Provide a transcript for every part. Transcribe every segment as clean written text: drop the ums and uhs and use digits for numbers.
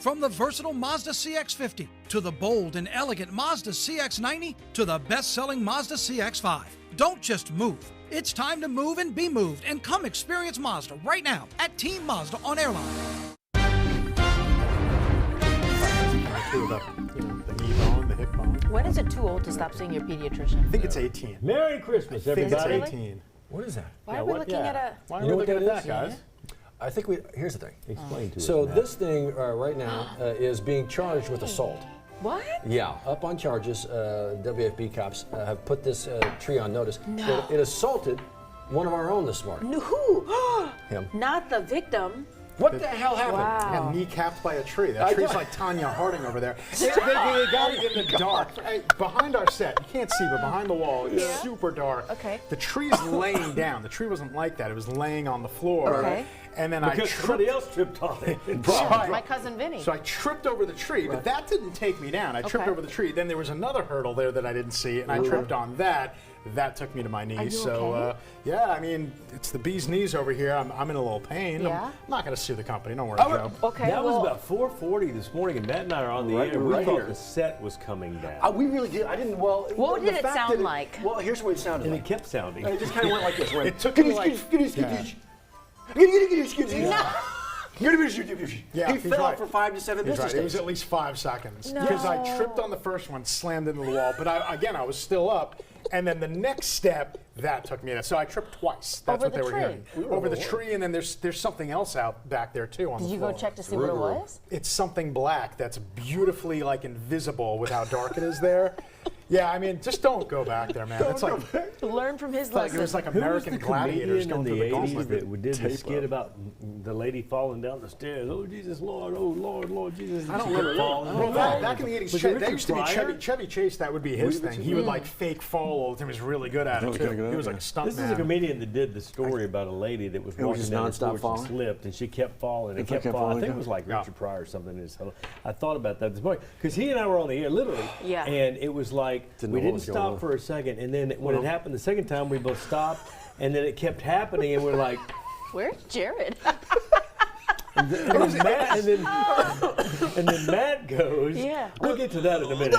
From the versatile Mazda CX-50 to the bold and elegant Mazda CX-90 to the best-selling Mazda CX-5. Don't just move. It's time to move and be moved, and come experience Mazda right now at Team Mazda on Airline. The knee bone, the hip bone. When is it too old to stop seeing your pediatrician? I think it's 18. Merry Christmas, I think everybody. it's 18. What is that? Why are we looking at a... Why are You we know what looking at that that, is? guys? I think here's the thing. Explain to us. So Matt. this thing right now is being charged with assault. What? Yeah, up on charges. WFB cops have put this tree on notice. No. It assaulted one of our own this morning. No, who? Him. Not the victim. What the hell happened? Wow. Got kneecapped by a tree. That tree's like Tanya Harding over there. They got it in the dark. Hey, behind our set, you can't see, but behind the wall, it's super dark. Okay. The tree's laying down. The tree wasn't like that. It was laying on the floor. Okay. And then Because somebody else tripped on it. My cousin Vinny. So I tripped over the tree, but that didn't take me down. I tripped Okay. over the tree. Then there was another hurdle there that I didn't see, and I tripped on that. That took me to my knees. Are you so okay? yeah, I mean, it's the bee's knees over here. I'm in a little pain. Yeah? I'm not going to sue the company. Don't worry, Joe. Okay, That well, was about 4:40 this morning, and Matt and I are on the Right- air. We right thought here. the set was coming down. We really did. I didn't. Well, What the did it fact sound that like? Well, here's what it sounded and like. it kept sounding. It just kind of went like this. It took me like... Yeah, He he's fell right. for 5 to 7 He's business right. It was days. at least 5 seconds No. because I tripped on the first one, slammed into the wall. But I was still up, and then the next step that took me. So I tripped twice. That's Over what the they were tree? hearing. Over the tree, and then there's something else out back there too on did the you floor. go check to see what it was? It's something black that's beautifully like invisible with how dark it is there. Yeah, I mean, just don't go back there, man. It's like Learn from his it was lesson. like Who was American the gladiators comedian going in through the the 80s gauntlet. that did the skit about the lady falling down the stairs? Oh, Jesus, Lord, oh, Lord, Lord, Jesus. I don't She kept remember falling. Well, back in the 80s, Was it that Richard used to be Pryor? Chevy Chase. That would be his thing. He would like fake fall all the time. He was really good at it too. He was like a stunt This is a man. comedian that did the story about a lady that was walking just down the nonstop porch falling? and slipped, and she kept falling and kept kept falling. I falling, think it yeah. was like Yeah. Richard Pryor or something. I thought about that this morning because he and I were on the air literally, Yeah. and it was like Didn't we know what didn't was going stop on. for a second, and then when it happened the second time, we both stopped, and then it kept happening, and we're like. Where's Jared? And then Matt goes. Yeah. We'll get to that in a minute.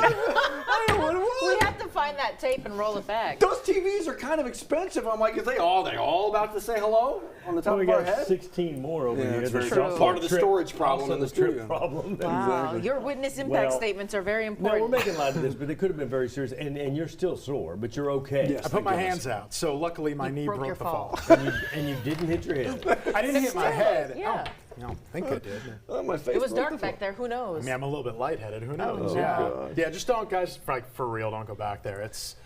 We have to find that tape and roll it back. Those TVs are kind of expensive. I'm like, are they all about to say hello on the top we of our got head? 16 more over Yeah, here. it's very There's also part of the trip- storage problem also in the the trip studio. problem. Wow, your witness impact Well, statements are very No, important. we're making light of this, but they could have been very serious. And you're still sore, but you're okay. Yes. I put my Thank hands out, so luckily my knee broke broke your the fall. fall. And you didn't hit your head. I didn't hit my head. Yeah. Oh, no, I think I did. Oh, my face It was broke dark the back there. Who knows? I mean, I'm a little bit lightheaded. Who knows? Oh, yeah, God. yeah. Just don't, guys. Like for real, don't go back there. It's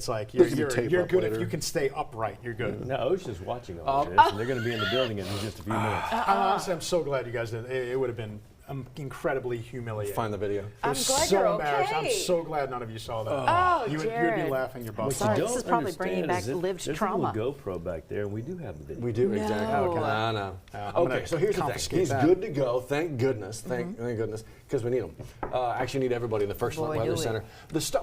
like There's gonna be tape you're up good later. if you can stay upright. You're good. No, Ocean's watching all this, and they're going to be in the building in just a few minutes. Honestly, I'm so glad you guys did. It would have been incredibly humiliating. Find the video. I'm was glad so you're embarrassed. okay. I'm so glad none of you saw that. Oh, you would Jared. be laughing your butt Sorry, off. this is probably bringing back lived trauma. There's a little GoPro back there, and we do have the video. We do, exactly. No. Okay. No. I'm Okay, gonna so here's the thing. confiscate He's that. good to go. Thank goodness. Thank goodness, because we need him. Actually, need everybody in the First Boy, Weather do we. Center.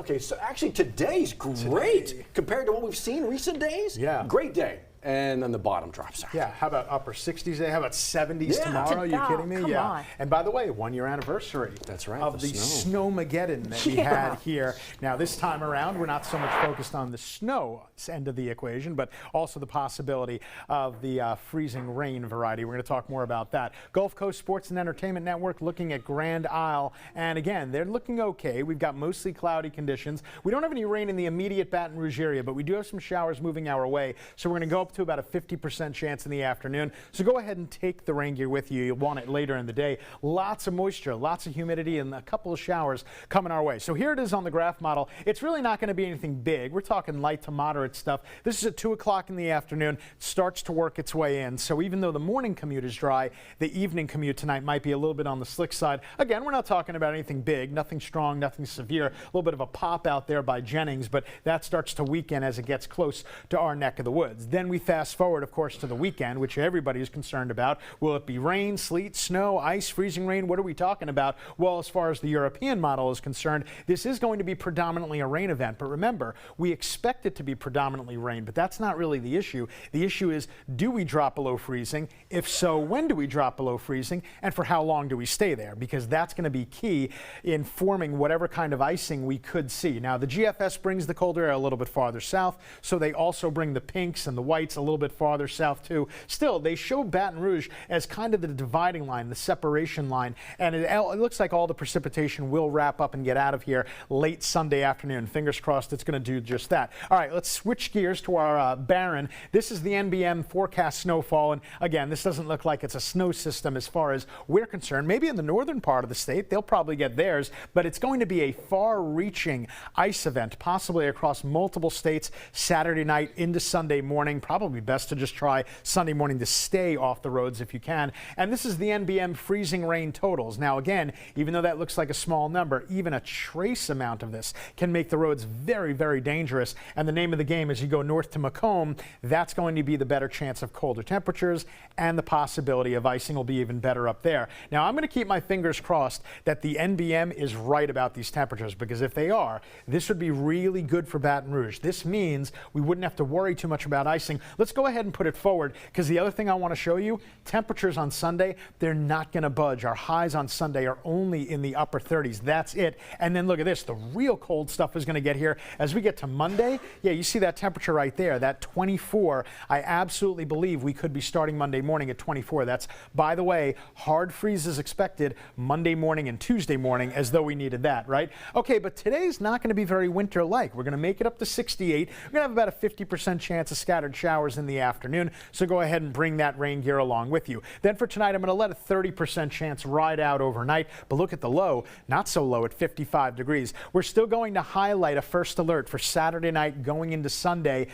Okay, so actually today's great compared to what we''ve seen in recent days. Yeah. Great day. And then the bottom drops out. Yeah, how about upper 60s day? How about 70s Yeah. tomorrow? Are you Oh, kidding me? come Yeah. on. And by the way, 1 year anniversary. That's right, Of the the snow. Snowmageddon that we Yeah. had here. Now this time around, we're not so much focused on the snow end of the equation, but also the possibility of the freezing rain variety. We're going to talk more about that. Gulf Coast Sports and Entertainment Network looking at Grand Isle, and again, they're looking okay. We've got mostly cloudy conditions. We don't have any rain in the immediate Baton Rouge area, but we do have some showers moving our way. So we're going to go up to about a 50% chance in the afternoon. So go ahead and take the rain gear with you. You'll want it later in the day. Lots of moisture, lots of humidity, and a couple of showers coming our way. So here it is on the graph model. It's really not going to be anything big. We're talking light to moderate stuff. This is at 2 o'clock in the afternoon. It starts to work its way in. So even though the morning commute is dry, the evening commute tonight might be a little bit on the slick side. Again, we're not talking about anything big, nothing strong, nothing severe. A little bit of a pop out there by Jennings, but that starts to weaken as it gets close to our neck of the woods. Then we fast forward, of course, to the weekend, which everybody is concerned about. Will it be rain, sleet, snow, ice, freezing rain? What are we talking about? Well, as far as the European model is concerned, this is going to be predominantly a rain event. But remember, we expect it to be predominantly rain, but that's not really the issue. The issue is, do we drop below freezing? If so, when do we drop below freezing? And for how long do we stay there? Because that's going to be key in forming whatever kind of icing we could see. Now, the GFS brings the colder air a little bit farther south, so they also bring the pinks and the whites a little bit farther south too. Still, they show Baton Rouge as kind of the dividing line, the separation line, and it looks like all the precipitation will wrap up and get out of here late Sunday afternoon. Fingers crossed it's going to do just that. All right, let's switch gears to our Barron. This is the NBM forecast snowfall, and again, this doesn't look like it's a snow system as far as we're concerned. Maybe in the northern part of the state, they'll probably get theirs, but it's going to be a far-reaching ice event, possibly across multiple states Saturday night into Sunday morning. Probably best to just try Sunday morning to stay off the roads if you can. And this is the NBM freezing rain totals. Now again, even though that looks like a small number, even a trace amount of this can make the roads very, very dangerous. And the name of the game, as you go north to Macomb, that's going to be the better chance of colder temperatures, and the possibility of icing will be even better up there. Now I'm going to keep my fingers crossed that the NBM is right about these temperatures, because if they are, this would be really good for Baton Rouge. This means we wouldn't have to worry too much about icing. Let's go ahead and put it forward, because the other thing I want to show you, temperatures on Sunday, they're not going to budge. Our highs on Sunday are only in the upper 30s. That's it. And then look at this. The real cold stuff is going to get here as we get to Monday. Yeah, you see that temperature right there, that 24. I absolutely believe we could be starting Monday morning at 24. That's, by the way, hard freezes expected Monday morning and Tuesday morning, as though we needed that, right? Okay, but today's not going to be very winter-like. We're going to make it up to 68. We're going to have about a 50% chance of scattered showers in the afternoon, so go ahead and bring that rain gear along with you. Then for tonight, I'm going to let a 30% chance ride out overnight, but look at the low, not so low at 55 degrees. We're still going to highlight a first alert for Saturday night going into Sunday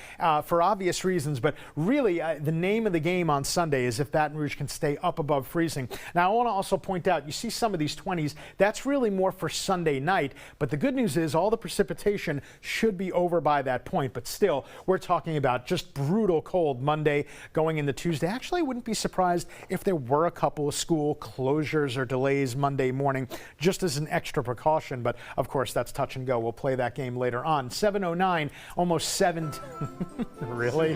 for obvious reasons, but really the name of the game on Sunday is if Baton Rouge can stay up above freezing. Now I want to also point out, you see some of these 20s, that's really more for Sunday night, but the good news is all the precipitation should be over by that point, but still we're talking about just brutal cold Monday going into Tuesday. Actually, I wouldn't be surprised if there were a couple of school closures or delays Monday morning, just as an extra precaution, but of course that's touch and go. We'll play that game later on. 7:09, almost 7. Really?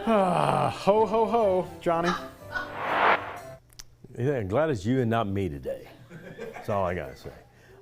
Ho, ho, ho, Johnny. Yeah, glad it's you and not me today. That's all I got to say.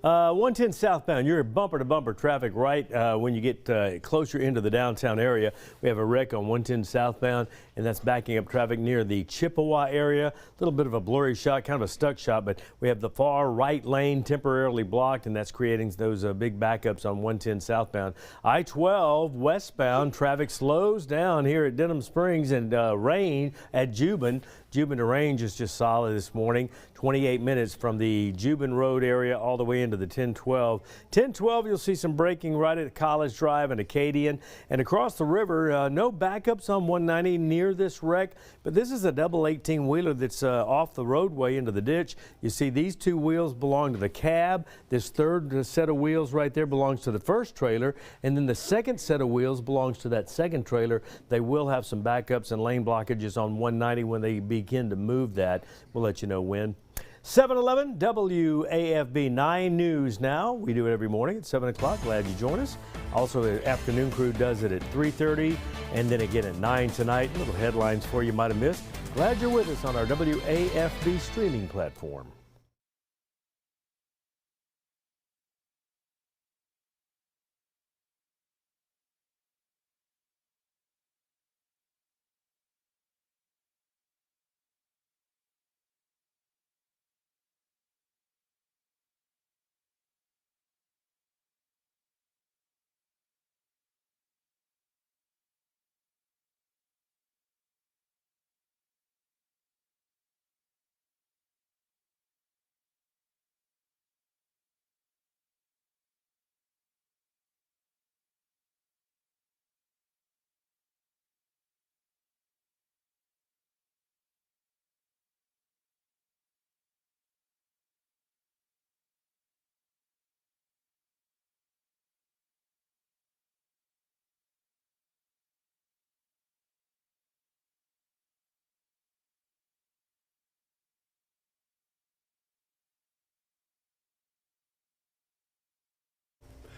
110 southbound, you're bumper-to-bumper traffic right when you get closer into the downtown area. We have a wreck on 110 southbound, and that's backing up traffic near the Chippewa area. A little bit of a blurry shot, kind of a stuck shot, but we have the far right lane temporarily blocked, and that's creating those big backups on 110 southbound. I-12 westbound, traffic slows down here at Denham Springs, and rain at Juban. Juban to Range is just solid this morning. 28 minutes from the Juban Road area all the way into the 1012. 1012, you'll see some braking right at College Drive and Acadian. And across the river, no backups on 190 near this wreck, but this is a double 18-wheeler that's off the roadway into the ditch. You see these two wheels belong to the cab. This third set of wheels right there belongs to the first trailer, and then the second set of wheels belongs to that second trailer. They will have some backups and lane blockages on 190 when they begin to move that. We'll let you know when. 7:11 WAFB 9 News now. We do it every morning at 7 o'clock. Glad you join us. Also, the afternoon crew does it at 3:30 and then again at 9 tonight. Little headlines for you might have missed. Glad you're with us on our WAFB streaming platform.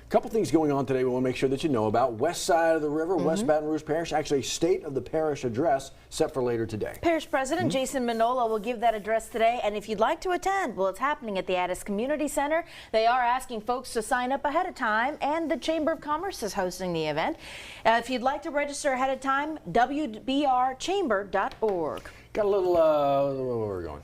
A couple things going on today we want to make sure that you know about. West side of the river, West Baton Rouge Parish, actually a State of the Parish address set for later today. Parish President Jason Manola will give that address today, and if you'd like to attend, well, it's happening at the Addis Community Center. They are asking folks to sign up ahead of time, and the Chamber of Commerce is hosting the event. If you'd like to register ahead of time, wbrchamber.org. Got a little, where we're going.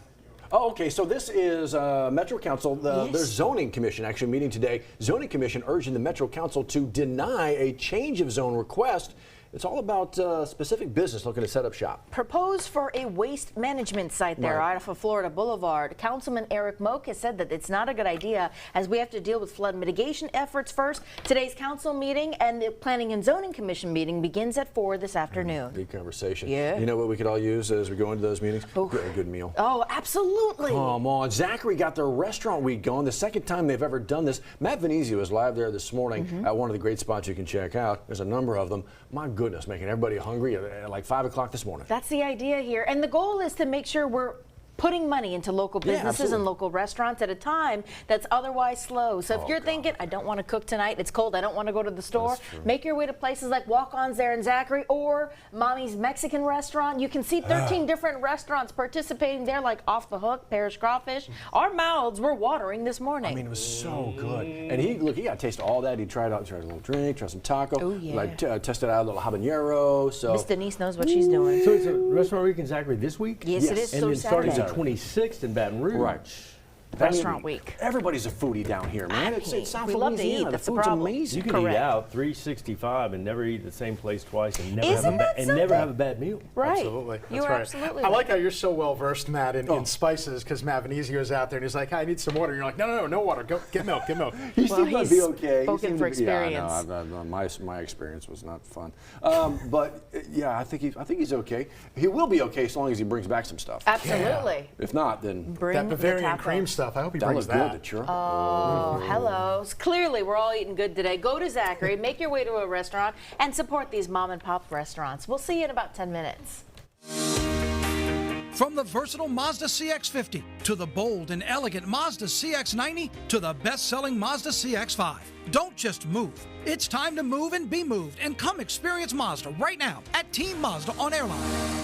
Oh, okay, so this is Metro Council, their zoning commission actually meeting today. Zoning commission urging the Metro Council to deny a change of zone request. It's all about specific business looking to set up shop. Proposed for a waste management site there right off of Florida Boulevard. Councilman Eric Moak has said that it's not a good idea as we have to deal with flood mitigation efforts first. Today's council meeting and the Planning and Zoning Commission meeting begins at 4 this afternoon. Big conversation. Yeah. You know what we could all use as we go into those meetings? A good meal. Oh, absolutely. Come on. Zachary got their restaurant week going. The second time they've ever done this. Matt Venezia was live there this morning at one of the great spots you can check out. There's a number of them. My goodness, making everybody hungry at like 5 o'clock this morning. That's the idea here. And the goal is to make sure we're putting money into local businesses and local restaurants at a time that's otherwise slow. So if you're thinking, I don't want to cook tonight, it's cold, I don't want to go to the store, make your way to places like Walk-Ons there in Zachary or Mommy's Mexican Restaurant. You can see 13 different restaurants participating there, like Off the Hook, Parish Crawfish. Our mouths were watering this morning. I mean, it was so good. And he got a taste of all that. He tried a little drink, tried some taco. Oh, yeah. Like, tested out a little habanero. So Miss Denise knows what she's doing. So it's a restaurant week in Zachary this week? Yes, it is. And So then starting Saturday. the 26th in Baton Rouge. Right. Restaurant week. Everybody's a foodie down here, man. It's South We love to Louisiana. eat. The That's the food's problem. amazing. You can Correct. eat out 365 and never eat at the same place twice and never, Isn't that never have a bad meal. Right. Absolutely. You That's are right. absolutely I like right. how you're so well versed, Matt, in spices, because Matt Venezia was out there and he's like, I need some water. And you're like, no water. Go get milk, get milk. He Well, seemed to he's be okay. He spoken seemed for to be- experience. Yeah, no, my experience was not fun. But yeah, I think he's okay. He will be okay as long as he brings back some stuff. Absolutely. If not, then Bring That the Bavarian taco. cream stuff, I hope he that brings was good. that. The churro. Oh, hello. Clearly, we're all eating good today. Go to Zachary, make your way to a restaurant, and support these mom and pop restaurants. We'll see you in about 10 minutes. From the versatile Mazda CX-50 to the bold and elegant Mazda CX-90 to the best-selling Mazda CX-5. Don't just move. It's time to move and be moved, and come experience Mazda right now at Team Mazda on Airline.